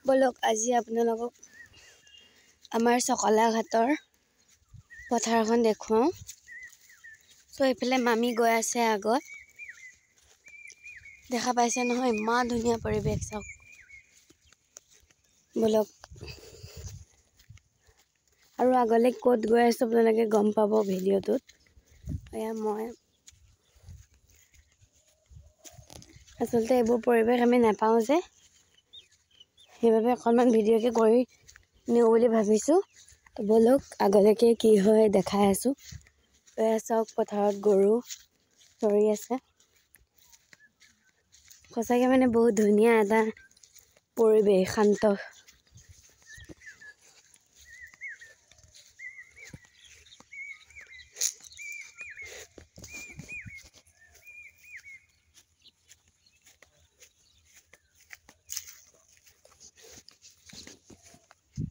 বলক আজি আপোনালোকক আমাৰ চকলাঘাটৰ পথাৰখন দেখুৱাওঁ। সো এইফালে মামি গৈ আছে আগত। দেখা পাইছে নহয় ইমান ধুনীয়া পৰিৱেশ চাওক। বলক আৰু আগলৈ ক'ত গৈ আছো আপোনালোকে গম পাব ভিডিঅ'টোত। এয়া মই আচলতে এইবোৰ পৰিৱেশ আমি নাপাওঁ যে, সেইবাবে অকণমান ভিডিঅ'কে কৰি নিওঁ বুলি ভাবিছোঁ। বলক আগলৈকে কি হয় দেখাই আছোঁ। এয়া চাওক পথাৰত গৰু চৰি আছে। সঁচাকৈ মানে বহুত ধুনীয়া এটা পৰিৱেশ, শান্ত।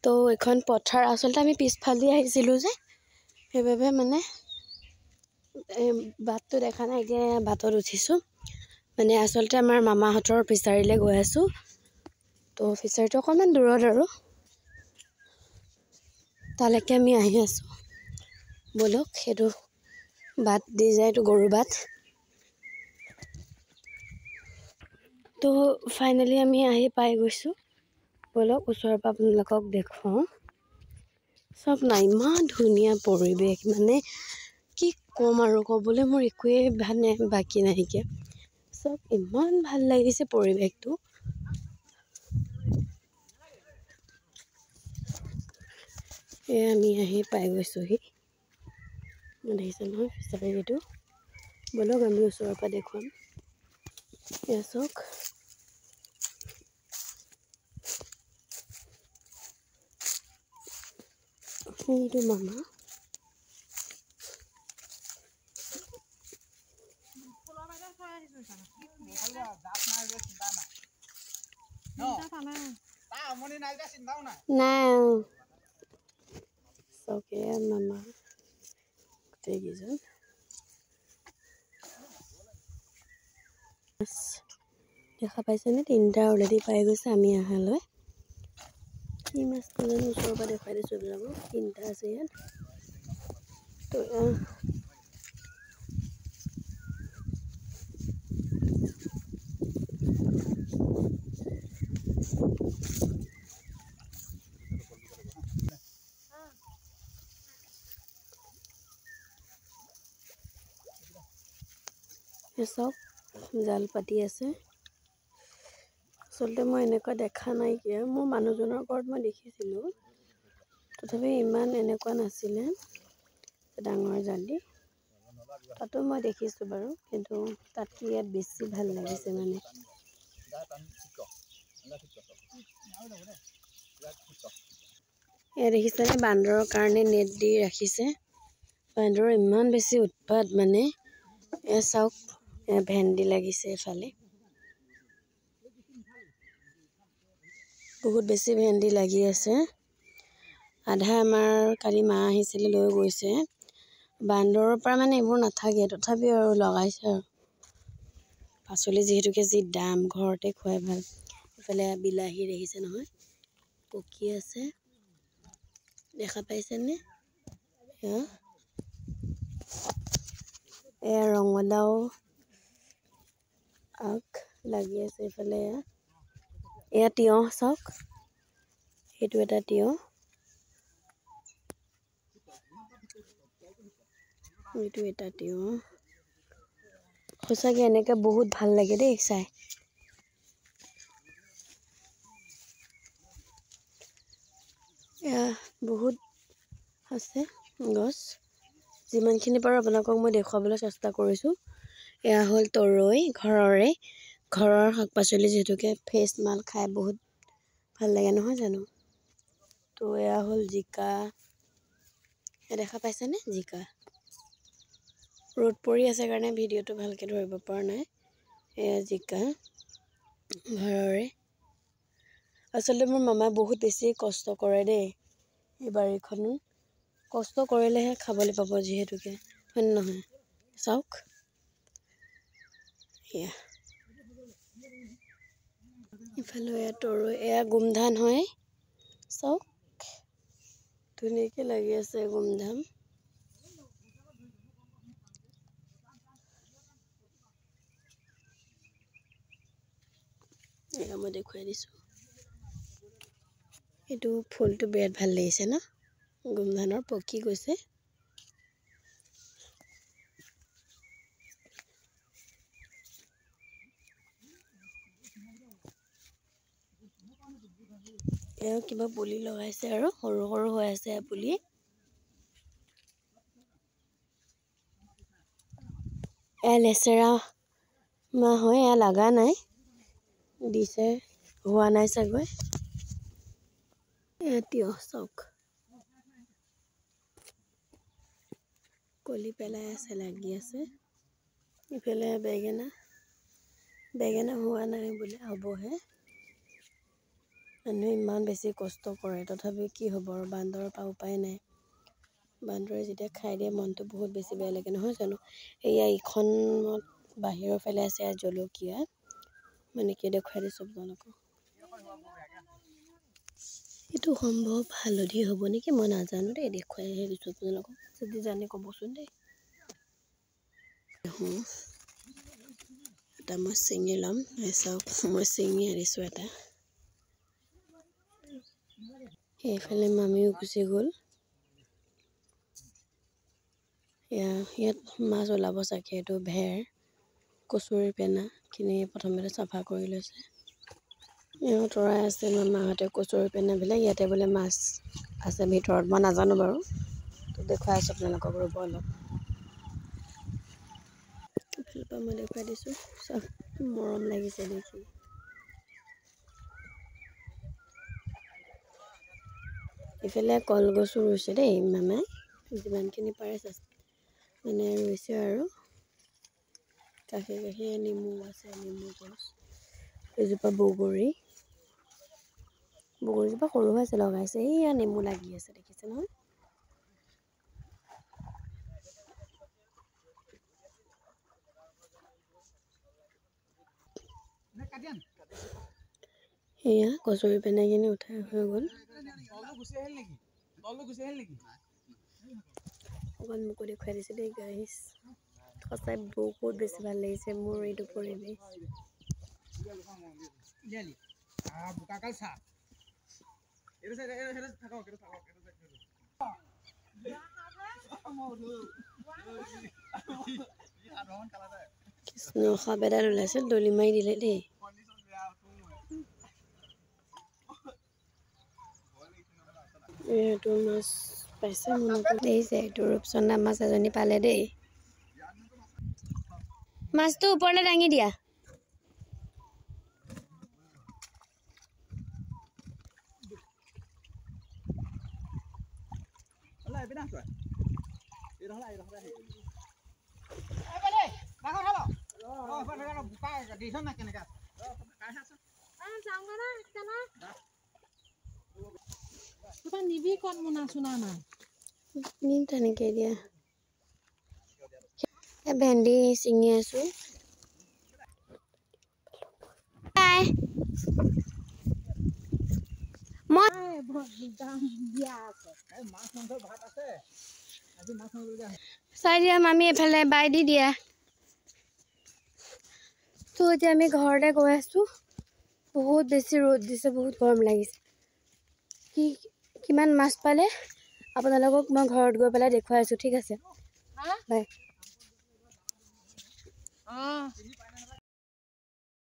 তো এখন পথাৰ, আচলতে আমি পিছফালে আহিছিলোঁ যে, সেইবাবে মানে বাটটো দেখা নাই। এতিয়া বাটত উঠিছোঁ। মানে আচলতে আমাৰ মামাহঁতৰ ফিচাৰীলৈ গৈ আছোঁ। তো ফিচাৰীটো অকণমান দূৰত আৰু তালৈকে আমি আহি আছোঁ। বলক সেইটো বাট দি যায়, এইটো গৰু বাট। তো ফাইনেলি আমি আহি পাই গৈছোঁ। বলক ওচৰৰ পৰা আপোনালোকক দেখুৱাওঁ। চব নাই ইমান ধুনীয়া পৰিৱেশ, মানে কি ক'ম আৰু, ক'বলৈ মোৰ একোৱেই বাকী নাইকিয়া। চব ইমান ভাল লাগিছে পৰিৱেশটো। আমি আহি পাই গৈছোঁহি। দেখিছে নহয় ফিচাৰীটো। বলক আমি ওচৰৰ পৰা দেখুৱাম। এয়া চাওক। সেইটো মামা। নাই চকে মামা গোটেইকেইজন দেখা পাইছেনে? 3টা অলৰেডি পাই গৈছে আমি অহালৈ। কি মাছ নাজানো, ওচৰৰ পৰা দেখুৱাই দিছোঁ এইবিলাকক। 3টা আছে ইয়াত। তো চব জাল পাতি আছে। আচলতে মই এনেকুৱা দেখা নাইকিয়া। মোৰ মানুহজনৰ ঘৰত মই দেখিছিলোঁ, তথাপি ইমান এনেকুৱা নাছিলে ডাঙৰ জালি। তাতো মই দেখিছোঁ বাৰু, কিন্তু তাতকৈ ইয়াত বেছি ভাল লাগিছে। মানে এয়া দেখিছেনে, বান্দৰৰ কাৰণে নেট দি ৰাখিছে। বান্দৰৰ ইমান বেছি উৎপাত মানে। এয়া চাওক, ভেন্দি লাগিছে এফালে। বহুত বেছি ভেন্দি লাগি আছে। আধা আমাৰ কালি মা আহিছিলে লৈ গৈছে। বান্দৰৰ পৰা মানে এইবোৰ নাথাকে, তথাপিও আৰু লগাইছে আৰু। পাচলি যিহেতুকে যি দাম, ঘৰতে খুৱাই ভাল। এইফালে বিলাহী দেখিছে নহয়, পকি আছে। দেখা পাইছেনে? এয়া ৰঙালাও আগ লাগি আছে এইফালে। এয়া তিয়ঁহ চাওক, এইটো এটা তিয়ঁহ, এইটো এটা তিয়ঁহ। সঁচাকৈ এনেকৈ বহুত ভাল লাগে দেই চাই। এয়া বহুত আছে গছ। যিমানখিনি পাৰোঁ আপোনালোকক মই দেখুৱাবলৈ চেষ্টা কৰিছোঁ। এয়া হ'ল তৰৈ, ঘৰৰ শাক পাচলি, যিহেতুকে ফ্ৰেছ মাল খাই বহুত ভাল লাগে নহয় জানো। তো এয়া হ'ল জিকা। দেখা পাইছেনে? জিকা। ৰ'দ পৰি আছে কাৰণে ভিডিঅ'টো ভালকৈ ধৰিব পৰা নাই। এয়া জিকা ঘৰৰে। আচলতে মোৰ মামাই বহুত বেছি কষ্ট কৰে দেই। এই বাৰীখনো কষ্ট কৰিলেহে খাবলৈ পাব, যিহেতুকে হয় নহয়। চাওক এয়া ইফালে এয়া তৰৈ, এয়া গোমধান হয়। চাওক ধুনীয়াকৈ লাগি আছে গোমধান। এয়া মই দেখুৱাই দিছোঁ। এইটো ফুলটো বিৰাট ভাল লাগিছে ন, গোমধানৰ পকি গৈছে। এয়া কিবা পুলি লগাইছে আৰু সৰু সৰু হৈ আছে পুলি। এয়া লেচেৰা মাহ হয়, এয়া লগা নাই, দিছে, হোৱা নাই চাগৈ। এয়া তিয়হ চাওক, কলি পেলাই আছে, লাগি আছে। ইফালে বেঙেনা, বেঙেনা হোৱা নাই বোলে, হ'বহে। মানুহে ইমান বেছি কষ্ট কৰে, তথাপিও কি হ'ব আৰু, বান্দৰৰ পৰা উপায় নাই। বান্দৰে যেতিয়া খাই দিয়ে মনটো বহুত বেছি বেয়া লাগে, নহয় জানো। এয়া ইখনত বাহিৰৰ ফালে আছে জলকীয়া, মানে কি দেখুৱাই দিছোঁ আপোনালোকক। এইটো সম্ভৱ হালধি হ'ব নেকি, মই নাজানো দেই, দেখুৱাইহে দিছোঁ আপোনালোকক। যদি জানে ক'বচোন দেই। এটা মই ছিঙি ল'ম, চাওক মই ছিঙি আনিছোঁ এটা। এইফালে মামীও গুচি গ'ল। ইয়াত মাছ ওলাব চাগে, এইটো ভেৰ, কচুৰি পেনাখিনি প্ৰথমতে চাফা কৰি লৈছে। এওঁ তৰাই আছে মামাহঁতে কচুৰি পেনাবিলাক, ইয়াতে বোলে মাছ আছে ভিতৰত, মই নাজানো বাৰু, তো দেখুৱাই আছোঁ আপোনালোকক, ৰ'ব অলপ। ইফালৰ পৰা মই দেখুৱাই দিছোঁ, চব মৰম লাগিছে দেখি। ইফালে কলগছো ৰুইছে দেই মামাই, যিমানখিনি পাৰে মানে ৰুইছে আৰু। কাষে কাষে নেমু আছে, নেমু গছ, এজোপা বগৰী, বগৰীজোপা সৰু হৈ আছে, লগাইছে। এইয়া নেমু লাগি আছে, দেখিছে নহয়। এয়া কচুৰি পেনাখিনি উঠাই হৈ গ'ল। অকণ মোকো দেখুৱাই দিছে দেই গাইছ, সঁচাই বহুত বেছি ভাল লাগিছে মোৰ এইটো পৰিৱেশ। কৃষ্ণ, সাপ এডাল ওলাইছিল, দলি মাৰি দিলে দেই। এইটো মাছ পাইছে, মনত দেখিছে, এইটো ৰূপচন্দা মাছ এজনী পালে দেই। মাছটো ওপৰলৈ দাঙি দিয়া। নিবি কণ মোনা চোনা নাই, নিম তেনেকৈ দিয়া। ভেন্দি ছিঙি আছোঁ। চাই দিয়া মামী, এফালে বাই দি দিয়া। তো এতিয়া আমি ঘৰতে গৈ আছোঁ, বহুত বেছি ৰ'দ দিছে, বহুত গৰম লাগিছে। কিমান মাছ পালে আপোনালোকক মই ঘৰত গৈ পেলাই দেখুৱাই আছোঁ, ঠিক আছে, বাই।